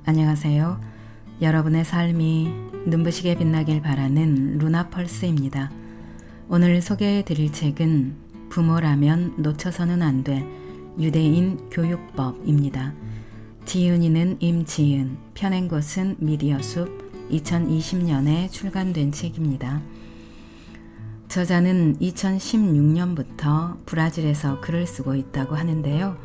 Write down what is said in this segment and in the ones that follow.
안녕하세요. 여러분의 삶이 눈부시게 빛나길 바라는 루나펄스입니다. 오늘 소개해 드릴 책은 부모라면 놓쳐서는 안 될 유대인 교육법입니다. 지은이는 임지은, 펴낸 곳은 미디어숲, 2020년에 출간된 책입니다. 저자는 2016년부터 브라질에서 글을 쓰고 있다고 하는데요.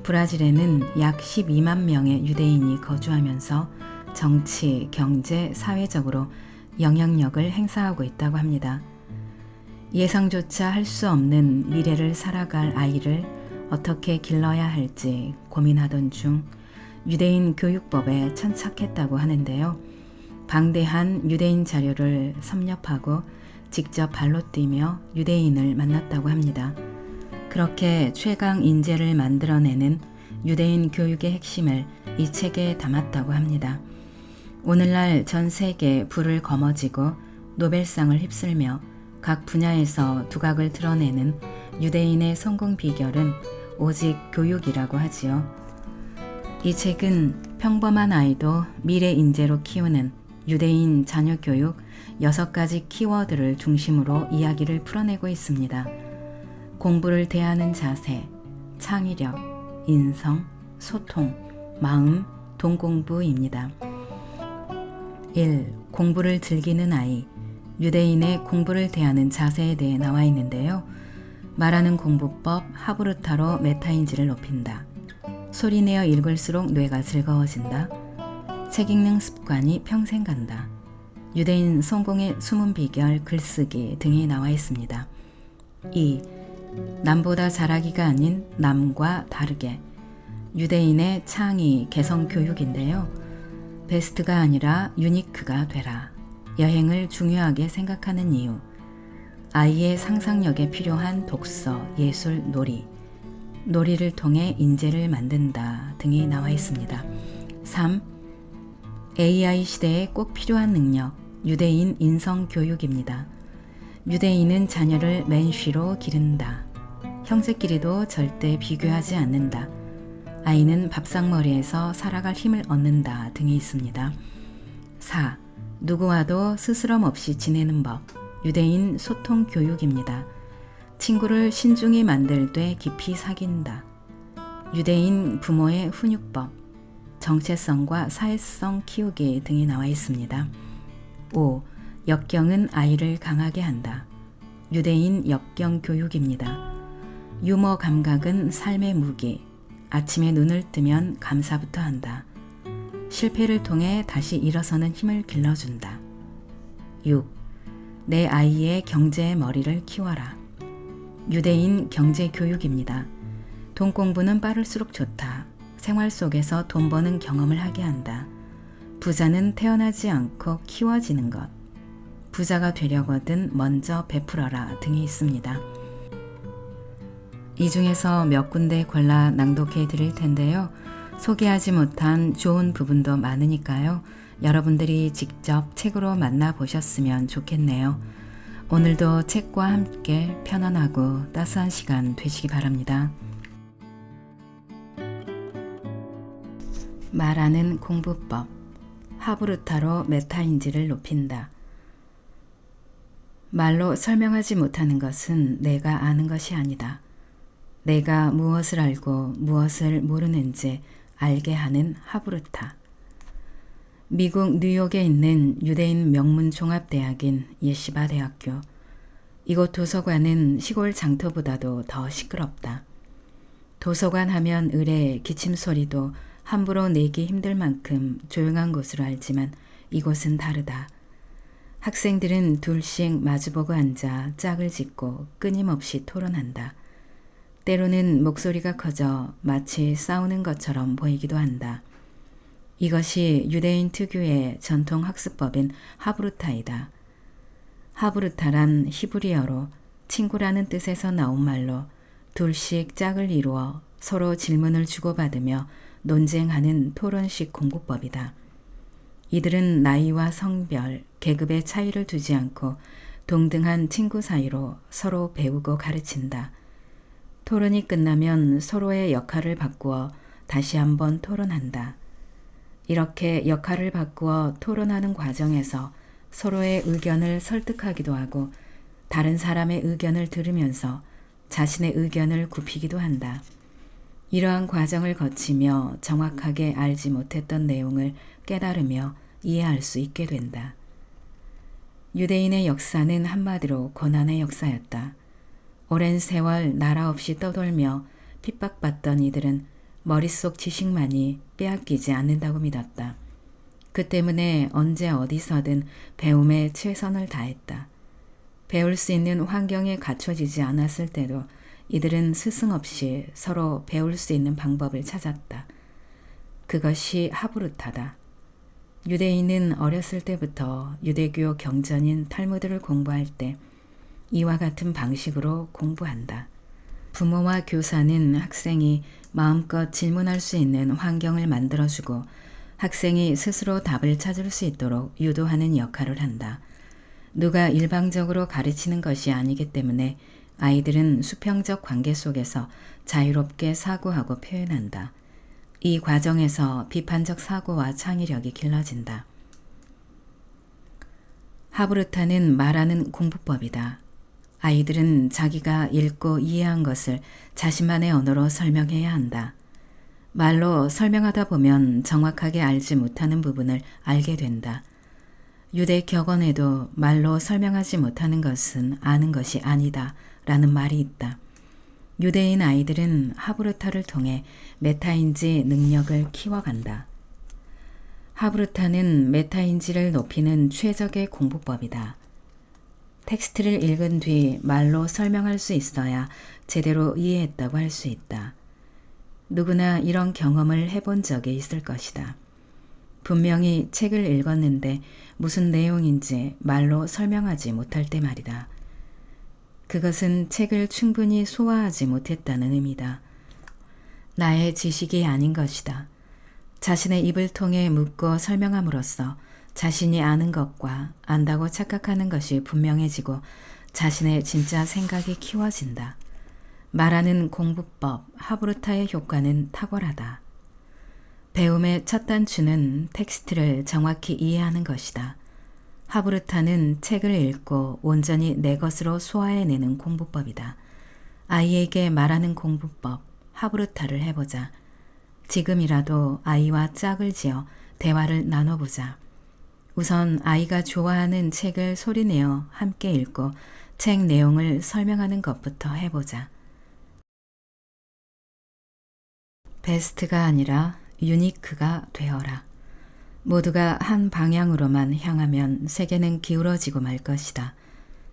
브라질에는 약 12만 명의 유대인이 거주하면서 정치, 경제, 사회적으로 영향력을 행사하고 있다고 합니다. 예상조차 할 수 없는 미래를 살아갈 아이를 어떻게 길러야 할지 고민하던 중 유대인 교육법에 천착했다고 하는데요. 방대한 유대인 자료를 섭렵하고 직접 발로 뛰며 유대인을 만났다고 합니다. 그렇게 최강 인재를 만들어내는 유대인 교육의 핵심을 이 책에 담았다고 합니다. 오늘날 전 세계 불을 거머쥐고 노벨상을 휩쓸며 각 분야에서 두각을 드러내는 유대인의 성공 비결은 오직 교육이라고 하지요. 이 책은 평범한 아이도 미래 인재로 키우는 유대인 자녀 교육 6가지 키워드를 중심으로 이야기를 풀어내고 있습니다. 공부를 대하는 자세, 창의력, 인성, 소통, 마음, 동공부입니다. 1. 공부를 즐기는 아이. 유대인의 공부를 대하는 자세에 대해 나와 있는데요. 말하는 공부법 하브루타로 메타인지를 높인다. 소리내어 읽을수록 뇌가 즐거워진다. 책 읽는 습관이 평생 간다. 유대인 성공의 숨은 비결 글쓰기 등이 나와 있습니다. 2. 남보다 잘하기가 아닌 남과 다르게. 유대인의 창의 개성 교육인데요. 베스트가 아니라 유니크가 되라. 여행을 중요하게 생각하는 이유. 아이의 상상력에 필요한 독서, 예술, 놀이. 놀이를 통해 인재를 만든다 등이 나와 있습니다. 3. AI 시대에 꼭 필요한 능력. 유대인 인성 교육입니다. 유대인은 자녀를 맨쉬로 기른다. 형제끼리도 절대 비교하지 않는다. 아이는 밥상머리에서 살아갈 힘을 얻는다 등이 있습니다. 4. 누구와도 스스럼 없이 지내는 법. 유대인 소통 교육입니다. 친구를 신중히 만들 때 깊이 사귄다. 유대인 부모의 훈육법. 정체성과 사회성 키우기 등이 나와 있습니다. 5. 역경은 아이를 강하게 한다. 유대인 역경 교육입니다. 유머 감각은 삶의 무기. 아침에 눈을 뜨면 감사부터 한다. 실패를 통해 다시 일어서는 힘을 길러준다. 6. 내 아이의 경제의 머리를 키워라. 유대인 경제 교육입니다. 돈 공부는 빠를수록 좋다. 생활 속에서 돈 버는 경험을 하게 한다. 부자는 태어나지 않고 키워지는 것. 부자가 되려거든 먼저 베풀어라 등이 있습니다. 이 중에서 몇 군데 골라 낭독해 드릴 텐데요. 소개하지 못한 좋은 부분도 많으니까요. 여러분들이 직접 책으로 만나보셨으면 좋겠네요. 오늘도 책과 함께 편안하고 따스한 시간 되시기 바랍니다. 말하는 공부법. 하브루타로 메타인지를 높인다. 말로 설명하지 못하는 것은 내가 아는 것이 아니다. 내가 무엇을 알고 무엇을 모르는지 알게 하는 하브루타. 미국 뉴욕에 있는 유대인 명문 종합대학인 예시바 대학교. 이곳 도서관은 시골 장터보다도 더 시끄럽다. 도서관 하면 의뢰 기침 소리도 함부로 내기 힘들 만큼 조용한 곳으로 알지만 이곳은 다르다. 학생들은 둘씩 마주보고 앉아 짝을 짓고 끊임없이 토론한다. 때로는 목소리가 커져 마치 싸우는 것처럼 보이기도 한다. 이것이 유대인 특유의 전통 학습법인 하브루타이다. 하브루타란 히브리어로 친구라는 뜻에서 나온 말로 둘씩 짝을 이루어 서로 질문을 주고받으며 논쟁하는 토론식 공부법이다. 이들은 나이와 성별, 계급의 차이를 두지 않고 동등한 친구 사이로 서로 배우고 가르친다. 토론이 끝나면 서로의 역할을 바꾸어 다시 한번 토론한다. 이렇게 역할을 바꾸어 토론하는 과정에서 서로의 의견을 설득하기도 하고 다른 사람의 의견을 들으면서 자신의 의견을 굽히기도 한다. 이러한 과정을 거치며 정확하게 알지 못했던 내용을 깨달으며 이해할 수 있게 된다. 유대인의 역사는 한마디로 고난의 역사였다. 오랜 세월 나라 없이 떠돌며 핍박받던 이들은 머릿속 지식만이 빼앗기지 않는다고 믿었다. 그 때문에 언제 어디서든 배움에 최선을 다했다. 배울 수 있는 환경에 갖춰지지 않았을 때도 이들은 스승 없이 서로 배울 수 있는 방법을 찾았다. 그것이 하브루타다. 유대인은 어렸을 때부터 유대교 경전인 탈무드를 공부할 때 이와 같은 방식으로 공부한다. 부모와 교사는 학생이 마음껏 질문할 수 있는 환경을 만들어주고 학생이 스스로 답을 찾을 수 있도록 유도하는 역할을 한다. 누가 일방적으로 가르치는 것이 아니기 때문에 아이들은 수평적 관계 속에서 자유롭게 사고하고 표현한다. 이 과정에서 비판적 사고와 창의력이 길러진다. 하브루타는 말하는 공부법이다. 아이들은 자기가 읽고 이해한 것을 자신만의 언어로 설명해야 한다. 말로 설명하다 보면 정확하게 알지 못하는 부분을 알게 된다. 유대 격언에도 말로 설명하지 못하는 것은 아는 것이 아니다 라는 말이 있다. 유대인 아이들은 하브루타를 통해 메타인지 능력을 키워간다. 하브루타는 메타인지를 높이는 최적의 공부법이다. 텍스트를 읽은 뒤 말로 설명할 수 있어야 제대로 이해했다고 할 수 있다. 누구나 이런 경험을 해본 적이 있을 것이다. 분명히 책을 읽었는데 무슨 내용인지 말로 설명하지 못할 때 말이다. 그것은 책을 충분히 소화하지 못했다는 의미다. 나의 지식이 아닌 것이다. 자신의 입을 통해 묻고 설명함으로써 자신이 아는 것과 안다고 착각하는 것이 분명해지고 자신의 진짜 생각이 키워진다. 말하는 공부법 하브루타의 효과는 탁월하다. 배움의 첫 단추는 텍스트를 정확히 이해하는 것이다. 하브루타는 책을 읽고 온전히 내 것으로 소화해내는 공부법이다. 아이에게 말하는 공부법 하브루타를 해보자. 지금이라도 아이와 짝을 지어 대화를 나눠보자. 우선 아이가 좋아하는 책을 소리내어 함께 읽고 책 내용을 설명하는 것부터 해보자. 베스트가 아니라 유니크가 되어라. 모두가 한 방향으로만 향하면 세계는 기울어지고 말 것이다.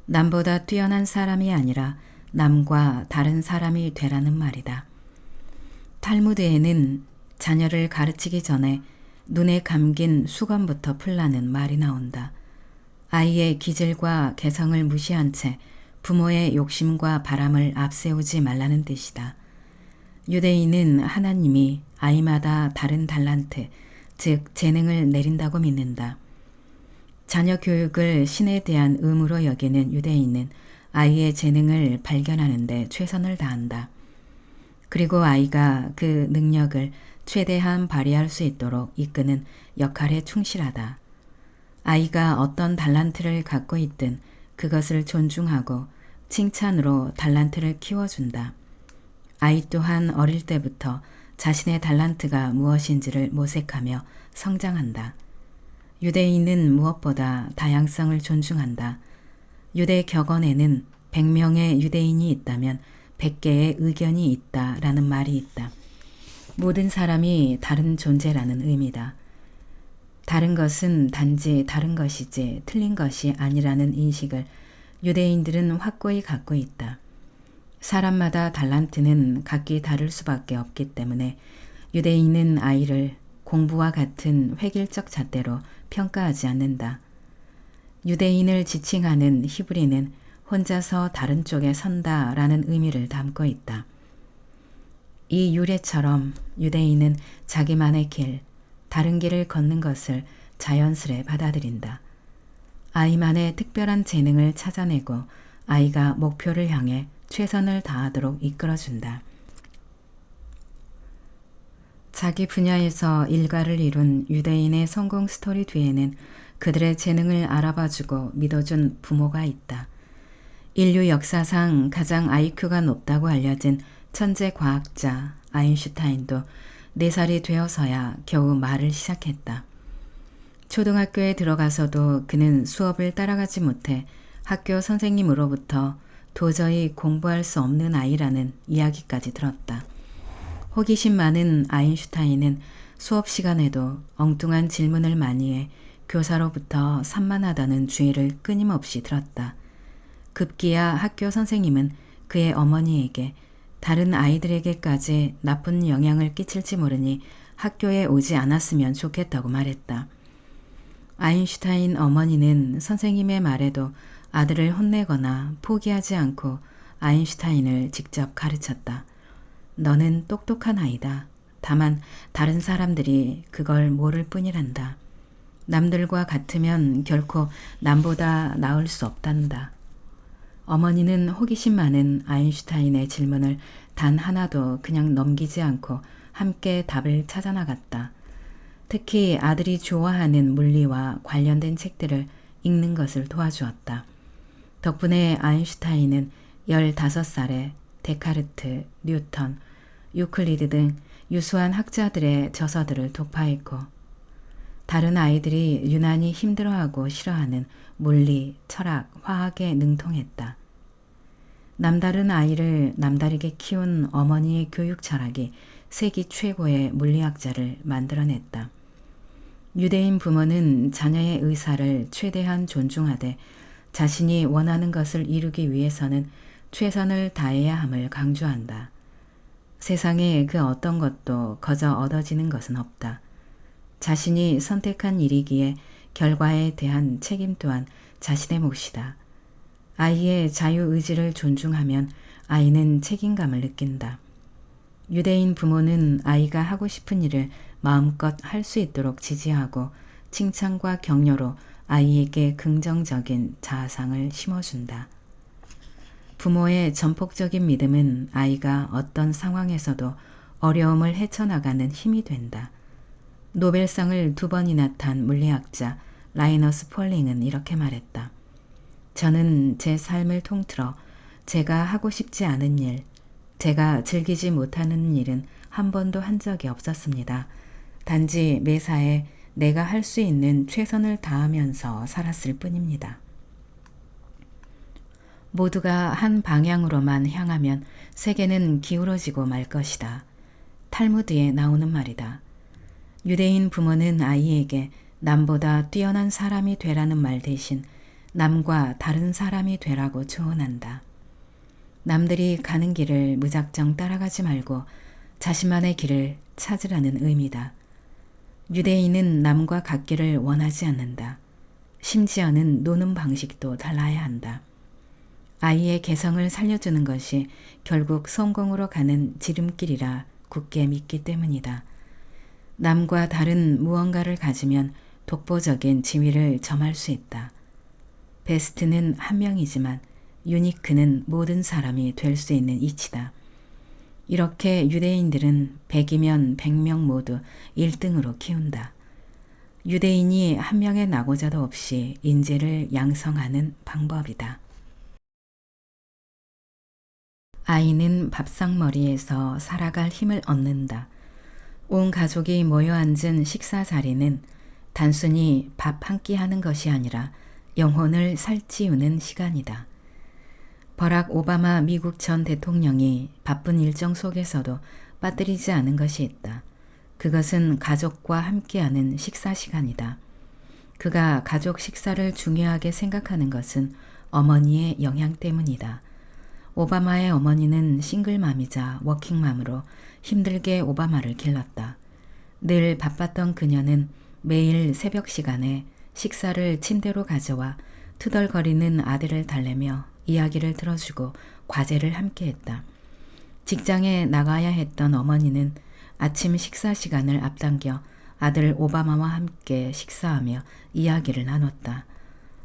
남보다 뛰어난 사람이 아니라 남과 다른 사람이 되라는 말이다. 탈무드에는 자녀를 가르치기 전에 눈에 감긴 수건부터 풀라는 말이 나온다. 아이의 기질과 개성을 무시한 채 부모의 욕심과 바람을 앞세우지 말라는 뜻이다. 유대인은 하나님이 아이마다 다른 달란트, 즉 재능을 내린다고 믿는다. 자녀 교육을 신에 대한 의무로 여기는 유대인은 아이의 재능을 발견하는 데 최선을 다한다. 그리고 아이가 그 능력을 최대한 발휘할 수 있도록 이끄는 역할에 충실하다. 아이가 어떤 달란트를 갖고 있든 그것을 존중하고 칭찬으로 달란트를 키워준다. 아이 또한 어릴 때부터 자신의 달란트가 무엇인지를 모색하며 성장한다. 유대인은 무엇보다 다양성을 존중한다. 유대 격언에는 100명의 유대인이 있다면 100개의 의견이 있다라는 말이 있다. 모든 사람이 다른 존재라는 의미다. 다른 것은 단지 다른 것이지 틀린 것이 아니라는 인식을 유대인들은 확고히 갖고 있다. 사람마다 달란트는 각기 다를 수밖에 없기 때문에 유대인은 아이를 공부와 같은 획일적 잣대로 평가하지 않는다. 유대인을 지칭하는 히브리는 혼자서 다른 쪽에 선다라는 의미를 담고 있다. 이 유래처럼 유대인은 자기만의 길, 다른 길을 걷는 것을 자연스레 받아들인다. 아이만의 특별한 재능을 찾아내고 아이가 목표를 향해 최선을 다하도록 이끌어준다. 자기 분야에서 일가를 이룬 유대인의 성공 스토리 뒤에는 그들의 재능을 알아봐주고 믿어준 부모가 있다. 인류 역사상 가장 IQ가 높다고 알려진 천재 과학자 아인슈타인도 4살이 되어서야 겨우 말을 시작했다. 초등학교에 들어가서도 그는 수업을 따라가지 못해 학교 선생님으로부터 도저히 공부할 수 없는 아이라는 이야기까지 들었다. 호기심 많은 아인슈타인은 수업 시간에도 엉뚱한 질문을 많이 해 교사로부터 산만하다는 주의를 끊임없이 들었다. 급기야 학교 선생님은 그의 어머니에게 다른 아이들에게까지 나쁜 영향을 끼칠지 모르니 학교에 오지 않았으면 좋겠다고 말했다. 아인슈타인 어머니는 선생님의 말에도 아들을 혼내거나 포기하지 않고 아인슈타인을 직접 가르쳤다. 너는 똑똑한 아이다. 다만 다른 사람들이 그걸 모를 뿐이란다. 남들과 같으면 결코 남보다 나을 수 없단다. 어머니는 호기심 많은 아인슈타인의 질문을 단 하나도 그냥 넘기지 않고 함께 답을 찾아나갔다. 특히 아들이 좋아하는 물리와 관련된 책들을 읽는 것을 도와주었다. 덕분에 아인슈타인은 15살에 데카르트, 뉴턴, 유클리드 등 유수한 학자들의 저서들을 독파했고 다른 아이들이 유난히 힘들어하고 싫어하는 물리, 철학, 화학에 능통했다. 남다른 아이를 남다르게 키운 어머니의 교육 철학이 세기 최고의 물리학자를 만들어냈다. 유대인 부모는 자녀의 의사를 최대한 존중하되 자신이 원하는 것을 이루기 위해서는 최선을 다해야 함을 강조한다. 세상에 그 어떤 것도 거저 얻어지는 것은 없다. 자신이 선택한 일이기에 결과에 대한 책임 또한 자신의 몫이다. 아이의 자유의지를 존중하면 아이는 책임감을 느낀다. 유대인 부모는 아이가 하고 싶은 일을 마음껏 할 수 있도록 지지하고 칭찬과 격려로 아이에게 긍정적인 자아상을 심어준다. 부모의 전폭적인 믿음은 아이가 어떤 상황에서도 어려움을 헤쳐나가는 힘이 된다. 노벨상을 2번이나 탄 물리학자 라이너스 폴링은 이렇게 말했다. 저는 제 삶을 통틀어 제가 하고 싶지 않은 일, 제가 즐기지 못하는 일은 한 번도 한 적이 없었습니다. 단지 매사에 내가 할 수 있는 최선을 다하면서 살았을 뿐입니다. 모두가 한 방향으로만 향하면 세계는 기울어지고 말 것이다. 탈무드에 나오는 말이다. 유대인 부모는 아이에게 남보다 뛰어난 사람이 되라는 말 대신 남과 다른 사람이 되라고 조언한다. 남들이 가는 길을 무작정 따라가지 말고 자신만의 길을 찾으라는 의미다. 유대인은 남과 같기를 원하지 않는다. 심지어는 노는 방식도 달라야 한다. 아이의 개성을 살려주는 것이 결국 성공으로 가는 지름길이라 굳게 믿기 때문이다. 남과 다른 무언가를 가지면 독보적인 지위를 점할 수 있다. 베스트는 한 명이지만 유니크는 모든 사람이 될 수 있는 이치다. 이렇게 유대인들은 100이면 100명 모두 1등으로 키운다. 유대인이 한 명의 낙오자도 없이 인재를 양성하는 방법이다. 아이는 밥상머리에서 살아갈 힘을 얻는다. 온 가족이 모여 앉은 식사 자리는 단순히 밥 한 끼 하는 것이 아니라 영혼을 살찌우는 시간이다. 버락 오바마 미국 전 대통령이 바쁜 일정 속에서도 빠뜨리지 않은 것이 있다. 그것은 가족과 함께하는 식사 시간이다. 그가 가족 식사를 중요하게 생각하는 것은 어머니의 영향 때문이다. 오바마의 어머니는 싱글맘이자 워킹맘으로 힘들게 오바마를 길렀다. 늘 바빴던 그녀는 매일 새벽 시간에 식사를 침대로 가져와 투덜거리는 아들을 달래며 이야기를 들어주고 과제를 함께했다. 직장에 나가야 했던 어머니는 아침 식사 시간을 앞당겨 아들 오바마와 함께 식사하며 이야기를 나눴다.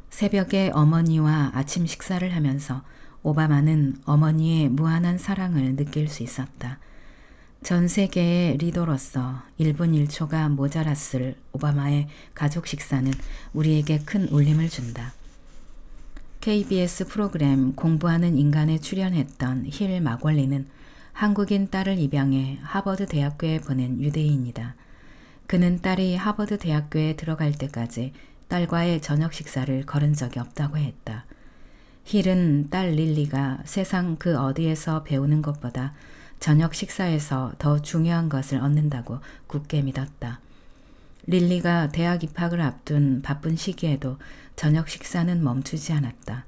새벽에 어머니와 아침 식사를 하면서 오바마는 어머니의 무한한 사랑을 느낄 수 있었다. 전 세계의 리더로서 1분 1초가 모자랐을 오바마의 가족 식사는 우리에게 큰 울림을 준다. KBS 프로그램 공부하는 인간에 출연했던 힐 마골리는 한국인 딸을 입양해 하버드 대학교에 보낸 유대인이다. 그는 딸이 하버드 대학교에 들어갈 때까지 딸과의 저녁 식사를 거른 적이 없다고 했다. 힐은 딸 릴리가 세상 그 어디에서 배우는 것보다 저녁 식사에서 더 중요한 것을 얻는다고 굳게 믿었다. 릴리가 대학 입학을 앞둔 바쁜 시기에도 저녁 식사는 멈추지 않았다.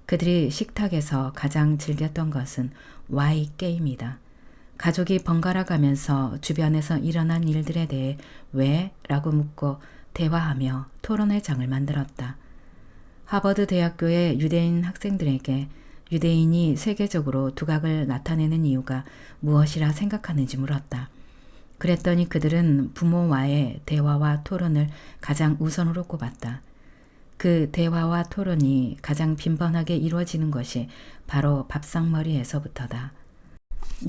그들이 식탁에서 가장 즐겼던 것은 Y 게임이다. 가족이 번갈아 가면서 주변에서 일어난 일들에 대해 왜? 라고 묻고 대화하며 토론의 장을 만들었다. 하버드 대학교의 유대인 학생들에게 유대인이 세계적으로 두각을 나타내는 이유가 무엇이라 생각하는지 물었다. 그랬더니 그들은 부모와의 대화와 토론을 가장 우선으로 꼽았다. 그 대화와 토론이 가장 빈번하게 이루어지는 것이 바로 밥상머리에서부터다.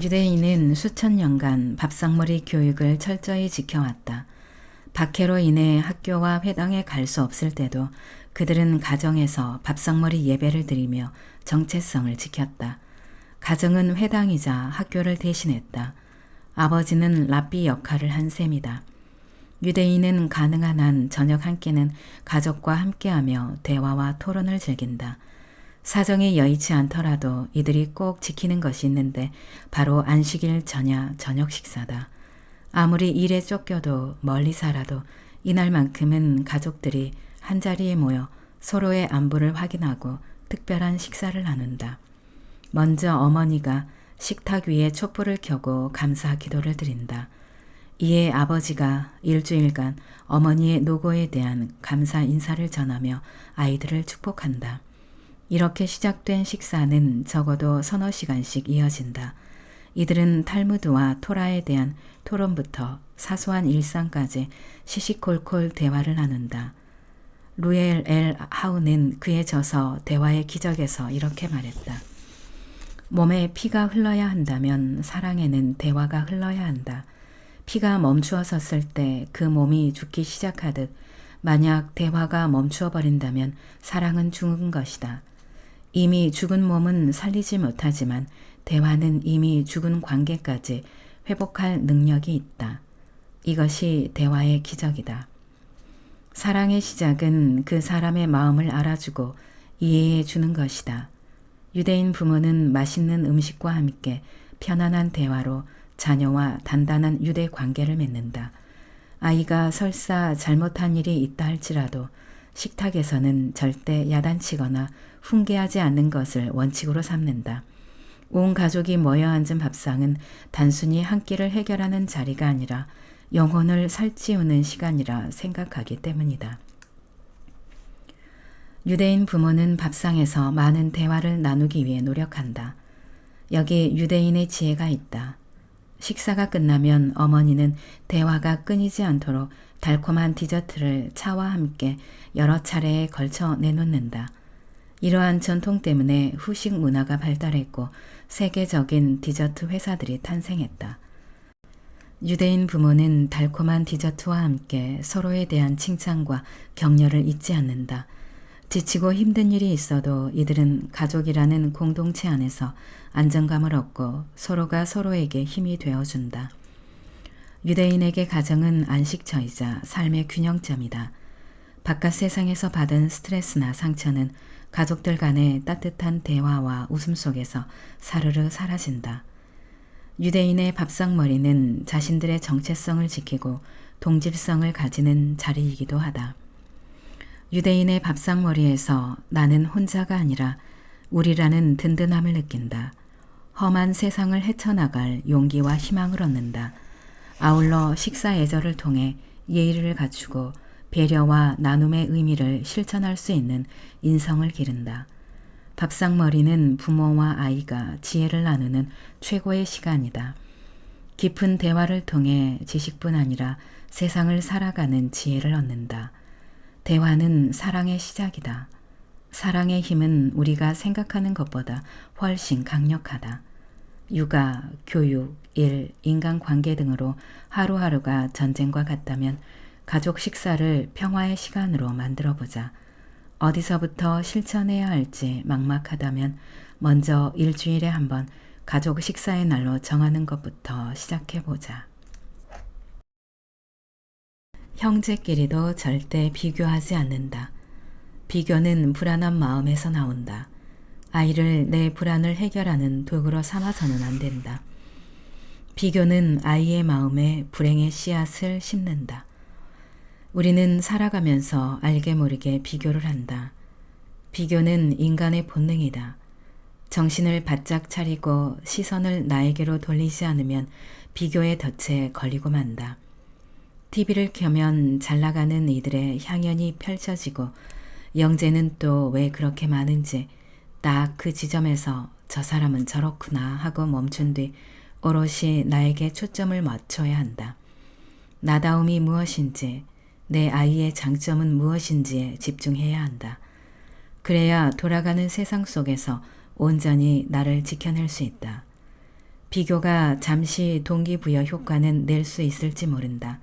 유대인은 수천 년간 밥상머리 교육을 철저히 지켜왔다. 박해로 인해 학교와 회당에 갈 수 없을 때도 그들은 가정에서 밥상머리 예배를 드리며 정체성을 지켰다. 가정은 회당이자 학교를 대신했다. 아버지는 랍비 역할을 한 셈이다. 유대인은 가능한 한 저녁 한 끼는 가족과 함께하며 대화와 토론을 즐긴다. 사정이 여의치 않더라도 이들이 꼭 지키는 것이 있는데 바로 안식일 저녁 식사다. 아무리 일에 쫓겨도 멀리 살아도 이날만큼은 가족들이 한자리에 모여 서로의 안부를 확인하고 특별한 식사를 나눈다. 먼저 어머니가 식탁 위에 촛불을 켜고 감사 기도를 드린다. 이에 아버지가 일주일간 어머니의 노고에 대한 감사 인사를 전하며 아이들을 축복한다. 이렇게 시작된 식사는 적어도 서너 시간씩 이어진다. 이들은 탈무드와 토라에 대한 토론부터 사소한 일상까지 시시콜콜 대화를 나눈다. 루엘 엘 하우는 그에 져서 대화의 기적에서 이렇게 말했다. 몸에 피가 흘러야 한다면 사랑에는 대화가 흘러야 한다. 피가 멈추어 섰을 때 그 몸이 죽기 시작하듯 만약 대화가 멈추어 버린다면 사랑은 죽은 것이다. 이미 죽은 몸은 살리지 못하지만 대화는 이미 죽은 관계까지 회복할 능력이 있다. 이것이 대화의 기적이다. 사랑의 시작은 그 사람의 마음을 알아주고 이해해 주는 것이다. 유대인 부모는 맛있는 음식과 함께 편안한 대화로 자녀와 단단한 유대 관계를 맺는다. 아이가 설사 잘못한 일이 있다 할지라도 식탁에서는 절대 야단치거나 훈계하지 않는 것을 원칙으로 삼는다. 온 가족이 모여 앉은 밥상은 단순히 한 끼를 해결하는 자리가 아니라 영혼을 살찌우는 시간이라 생각하기 때문이다. 유대인 부모는 밥상에서 많은 대화를 나누기 위해 노력한다. 여기 유대인의 지혜가 있다. 식사가 끝나면 어머니는 대화가 끊이지 않도록 달콤한 디저트를 차와 함께 여러 차례에 걸쳐 내놓는다. 이러한 전통 때문에 후식 문화가 발달했고 세계적인 디저트 회사들이 탄생했다. 유대인 부모는 달콤한 디저트와 함께 서로에 대한 칭찬과 격려를 잊지 않는다. 지치고 힘든 일이 있어도 이들은 가족이라는 공동체 안에서 안정감을 얻고 서로가 서로에게 힘이 되어준다. 유대인에게 가정은 안식처이자 삶의 균형점이다. 바깥 세상에서 받은 스트레스나 상처는 가족들 간의 따뜻한 대화와 웃음 속에서 사르르 사라진다. 유대인의 밥상머리는 자신들의 정체성을 지키고 동질성을 가지는 자리이기도 하다. 유대인의 밥상머리에서 나는 혼자가 아니라 우리라는 든든함을 느낀다. 험한 세상을 헤쳐나갈 용기와 희망을 얻는다. 아울러 식사 예절을 통해 예의를 갖추고 배려와 나눔의 의미를 실천할 수 있는 인성을 기른다. 밥상머리는 부모와 아이가 지혜를 나누는 최고의 시간이다. 깊은 대화를 통해 지식뿐 아니라 세상을 살아가는 지혜를 얻는다. 대화는 사랑의 시작이다. 사랑의 힘은 우리가 생각하는 것보다 훨씬 강력하다. 육아, 교육, 일, 인간관계 등으로 하루하루가 전쟁과 같다면 가족 식사를 평화의 시간으로 만들어보자. 어디서부터 실천해야 할지 막막하다면 먼저 일주일에 한 번 가족 식사의 날로 정하는 것부터 시작해보자. 형제끼리도 절대 비교하지 않는다. 비교는 불안한 마음에서 나온다. 아이를 내 불안을 해결하는 도구로 삼아서는 안 된다. 비교는 아이의 마음에 불행의 씨앗을 심는다. 우리는 살아가면서 알게 모르게 비교를 한다. 비교는 인간의 본능이다. 정신을 바짝 차리고 시선을 나에게로 돌리지 않으면 비교의 덫에 걸리고 만다. TV를 켜면 잘 나가는 이들의 향연이 펼쳐지고 영재는 또 왜 그렇게 많은지 딱 그 지점에서 저 사람은 저렇구나 하고 멈춘 뒤 오롯이 나에게 초점을 맞춰야 한다. 나다움이 무엇인지, 내 아이의 장점은 무엇인지에 집중해야 한다. 그래야 돌아가는 세상 속에서 온전히 나를 지켜낼 수 있다. 비교가 잠시 동기부여 효과는 낼 수 있을지 모른다.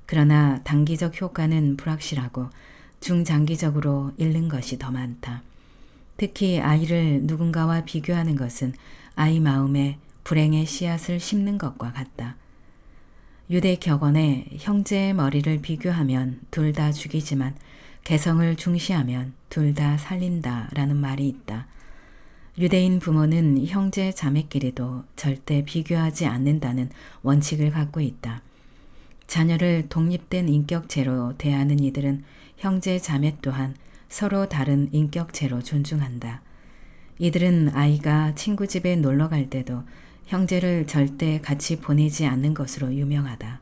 그러나 단기적 효과는 불확실하고 중장기적으로 잃는 것이 더 많다. 특히 아이를 누군가와 비교하는 것은 아이 마음에 불행의 씨앗을 심는 것과 같다. 유대 격언에 형제의 머리를 비교하면 둘 다 죽이지만 개성을 중시하면 둘 다 살린다 라는 말이 있다. 유대인 부모는 형제 자매끼리도 절대 비교하지 않는다는 원칙을 갖고 있다. 자녀를 독립된 인격체로 대하는 이들은 형제 자매 또한 서로 다른 인격체로 존중한다. 이들은 아이가 친구 집에 놀러 갈 때도 형제를 절대 같이 보내지 않는 것으로 유명하다.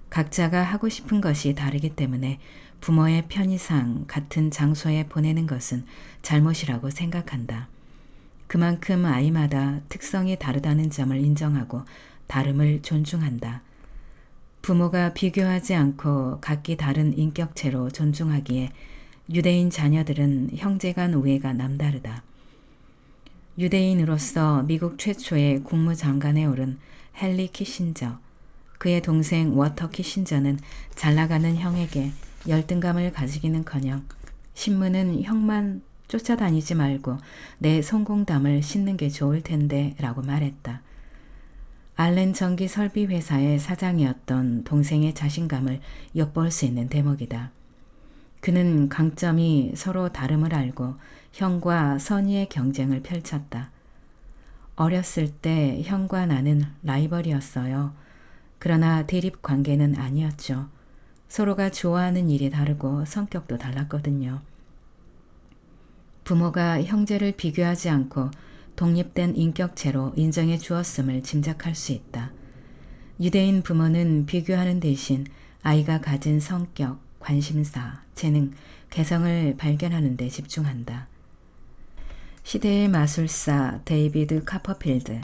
각자가 하고 싶은 것이 다르기 때문에 부모의 편의상 같은 장소에 보내는 것은 잘못이라고 생각한다. 그만큼 아이마다 특성이 다르다는 점을 인정하고 다름을 존중한다. 부모가 비교하지 않고 각기 다른 인격체로 존중하기에 유대인 자녀들은 형제 간 우애가 남다르다. 유대인으로서 미국 최초의 국무장관에 오른 헨리 키신저, 그의 동생 워터 키신저는 잘나가는 형에게 열등감을 가지기는커녕 신문은 형만 쫓아다니지 말고 내 성공담을 싣는 게 좋을 텐데 라고 말했다. 알렌 전기 설비 회사의 사장이었던 동생의 자신감을 엿볼 수 있는 대목이다. 그는 강점이 서로 다름을 알고 형과 선의의 경쟁을 펼쳤다. 어렸을 때 형과 나는 라이벌이었어요. 그러나 대립 관계는 아니었죠. 서로가 좋아하는 일이 다르고 성격도 달랐거든요. 부모가 형제를 비교하지 않고 독립된 인격체로 인정해 주었음을 짐작할 수 있다. 유대인 부모는 비교하는 대신 아이가 가진 성격, 관심사, 재능, 개성을 발견하는 데 집중한다. 시대의 마술사 데이비드 카퍼필드,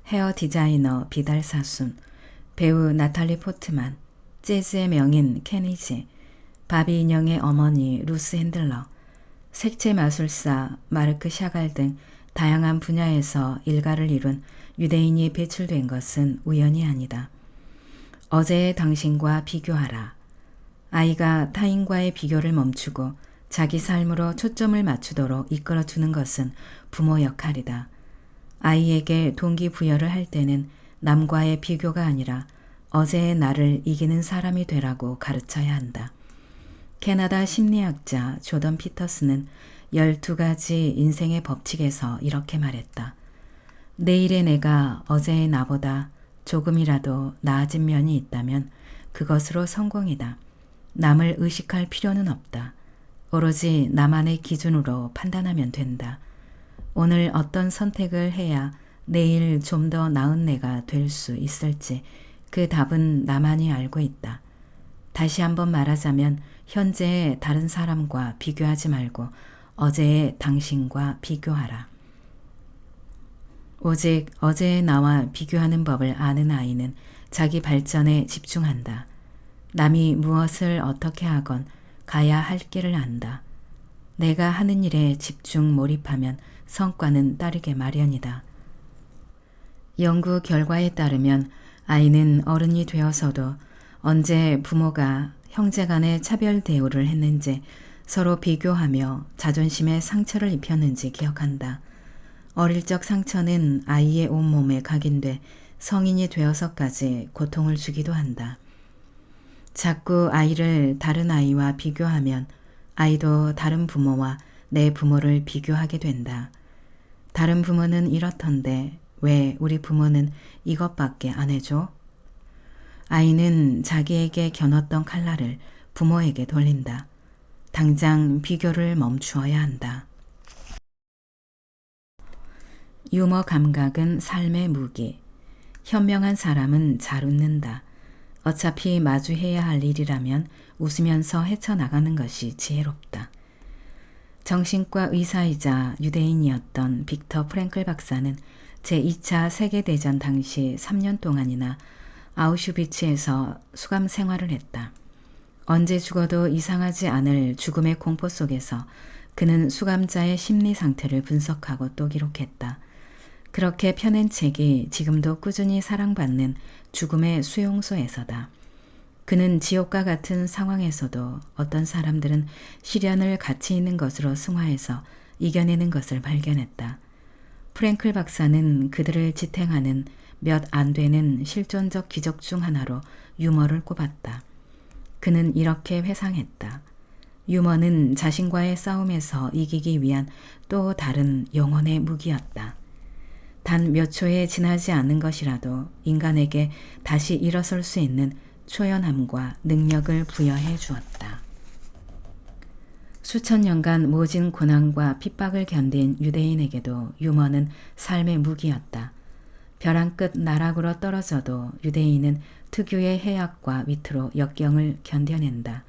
헤어 디자이너 비달 사순, 배우 나탈리 포트만, 재즈의 명인 케니지, 바비 인형의 어머니 루스 핸들러, 색채 마술사 마르크 샤갈 등 다양한 분야에서 일가를 이룬 유대인이 배출된 것은 우연이 아니다. 어제의 당신과 비교하라. 아이가 타인과의 비교를 멈추고 자기 삶으로 초점을 맞추도록 이끌어주는 것은 부모 역할이다. 아이에게 동기부여를 할 때는 남과의 비교가 아니라 어제의 나를 이기는 사람이 되라고 가르쳐야 한다. 캐나다 심리학자 조던 피터스는 12가지 인생의 법칙에서 이렇게 말했다. 내일의 내가 어제의 나보다 조금이라도 나아진 면이 있다면 그것으로 성공이다. 남을 의식할 필요는 없다. 오로지 나만의 기준으로 판단하면 된다. 오늘 어떤 선택을 해야 내일 좀 더 나은 내가 될 수 있을지 그 답은 나만이 알고 있다. 다시 한번 말하자면 현재의 다른 사람과 비교하지 말고 어제의 당신과 비교하라. 오직 어제의 나와 비교하는 법을 아는 아이는 자기 발전에 집중한다. 남이 무엇을 어떻게 하건 가야 할 길을 안다. 내가 하는 일에 집중 몰입하면 성과는 따르게 마련이다. 연구 결과에 따르면 아이는 어른이 되어서도 언제 부모가 형제 간의 차별 대우를 했는지, 서로 비교하며 자존심에 상처를 입혔는지 기억한다. 어릴 적 상처는 아이의 온몸에 각인돼 성인이 되어서까지 고통을 주기도 한다. 자꾸 아이를 다른 아이와 비교하면 아이도 다른 부모와 내 부모를 비교하게 된다. 다른 부모는 이렇던데 왜 우리 부모는 이것밖에 안 해줘? 아이는 자기에게 겨눴던 칼날을 부모에게 돌린다. 당장 비교를 멈추어야 한다. 유머 감각은 삶의 무기. 현명한 사람은 잘 웃는다. 어차피 마주해야 할 일이라면 웃으면서 헤쳐나가는 것이 지혜롭다. 정신과 의사이자 유대인이었던 빅터 프랭클 박사는 제2차 세계대전 당시 3년 동안이나 아우슈비츠에서 수감 생활을 했다. 언제 죽어도 이상하지 않을 죽음의 공포 속에서 그는 수감자의 심리 상태를 분석하고 또 기록했다. 그렇게 펴낸 책이 지금도 꾸준히 사랑받는 죽음의 수용소에서다. 그는 지옥과 같은 상황에서도 어떤 사람들은 시련을 가치 있는 것으로 승화해서 이겨내는 것을 발견했다. 프랭클 박사는 그들을 지탱하는 몇 안 되는 실존적 기적 중 하나로 유머를 꼽았다. 그는 이렇게 회상했다. 유머는 자신과의 싸움에서 이기기 위한 또 다른 영혼의 무기였다. 단 몇 초에 지나지 않는 것이라도 인간에게 다시 일어설 수 있는 초연함과 능력을 부여해 주었다. 수천 년간 모진 고난과 핍박을 견딘 유대인에게도 유머는 삶의 무기였다. 벼랑 끝 나락으로 떨어져도 유대인은 특유의 해악과 위트로 역경을 견뎌낸다.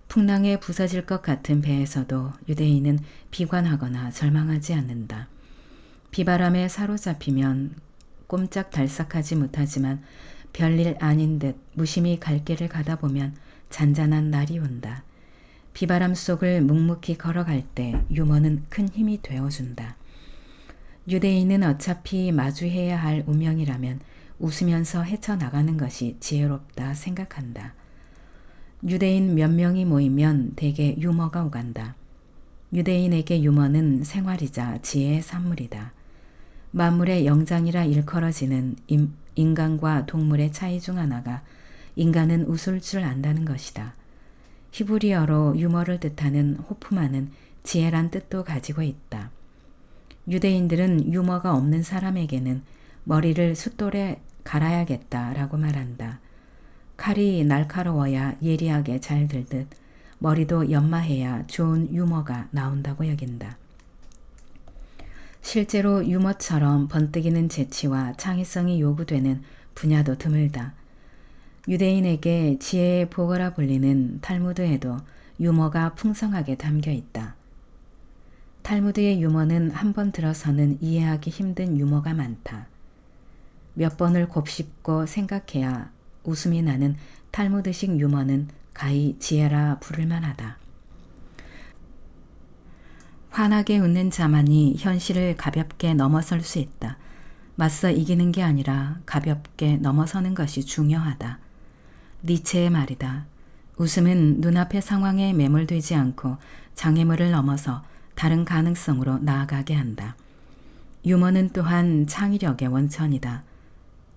풍랑에 부서질 것 같은 배에서도 유대인은 비관하거나 절망하지 않는다. 비바람에 사로잡히면 꼼짝달싹하지 못하지만 별일 아닌 듯 무심히 갈 길을 가다 보면 잔잔한 날이 온다. 비바람 속을 묵묵히 걸어갈 때 유머는 큰 힘이 되어준다. 유대인은 어차피 마주해야 할 운명이라면 웃으면서 헤쳐나가는 것이 지혜롭다 생각한다. 유대인 몇 명이 모이면 대개 유머가 오간다. 유대인에게 유머는 생활이자 지혜의 산물이다. 만물의 영장이라 일컬어지는 인간과 동물의 차이 중 하나가 인간은 웃을 줄 안다는 것이다. 히브리어로 유머를 뜻하는 호프마는 지혜란 뜻도 가지고 있다. 유대인들은 유머가 없는 사람에게는 머리를 숫돌에 갈아야겠다라고 말한다. 칼이 날카로워야 예리하게 잘 들듯 머리도 연마해야 좋은 유머가 나온다고 여긴다. 실제로 유머처럼 번뜩이는 재치와 창의성이 요구되는 분야도 드물다. 유대인에게 지혜의 보거라 불리는 탈무드에도 유머가 풍성하게 담겨 있다. 탈무드의 유머는 한 번 들어서는 이해하기 힘든 유머가 많다. 몇 번을 곱씹고 생각해야 웃음이 나는 탈무드식 유머는 가히 지혜라 부를 만하다. 환하게 웃는 자만이 현실을 가볍게 넘어설 수 있다. 맞서 이기는 게 아니라 가볍게 넘어서는 것이 중요하다. 니체의 말이다. 웃음은 눈앞의 상황에 매몰되지 않고 장애물을 넘어서 다른 가능성으로 나아가게 한다. 유머는 또한 창의력의 원천이다.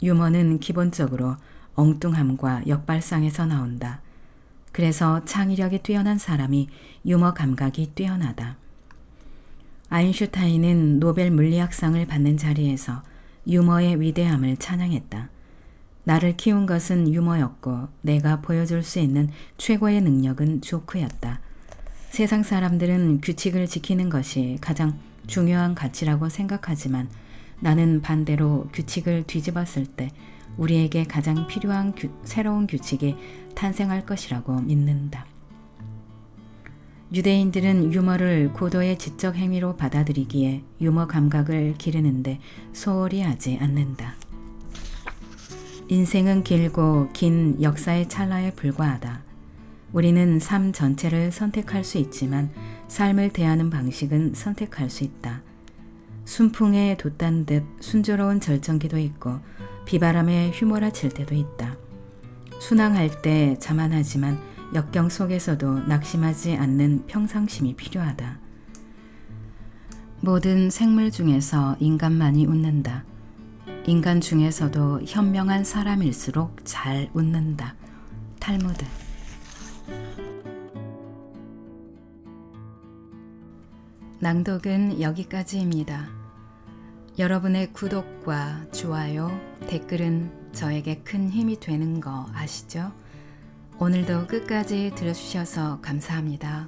유머는 기본적으로 엉뚱함과 역발상에서 나온다. 그래서 창의력이 뛰어난 사람이 유머 감각이 뛰어나다. 아인슈타인은 노벨 물리학상을 받는 자리에서 유머의 위대함을 찬양했다. 나를 키운 것은 유머였고 내가 보여줄 수 있는 최고의 능력은 조크였다. 세상 사람들은 규칙을 지키는 것이 가장 중요한 가치라고 생각하지만 나는 반대로 규칙을 뒤집었을 때 우리에게 가장 필요한 새로운 규칙이 탄생할 것이라고 믿는다. 유대인들은 유머를 고도의 지적 행위로 받아들이기에 유머 감각을 기르는데 소홀히 하지 않는다. 인생은 길고 긴 역사의 찰나에 불과하다. 우리는 삶 전체를 선택할 수 있지만 삶을 대하는 방식은 선택할 수 있다. 순풍에 돛단 듯 순조로운 절정기도 있고 비바람에 휘몰아칠 때도 있다. 순항할 때 자만하지만 역경 속에서도 낙심하지 않는 평상심이 필요하다. 모든 생물 중에서 인간만이 웃는다. 인간 중에서도 현명한 사람일수록 잘 웃는다. 탈무드. 낭독은 여기까지입니다. 여러분의 구독과 좋아요, 댓글은 저에게 큰 힘이 되는 거 아시죠? 오늘도 끝까지 들어주셔서 감사합니다.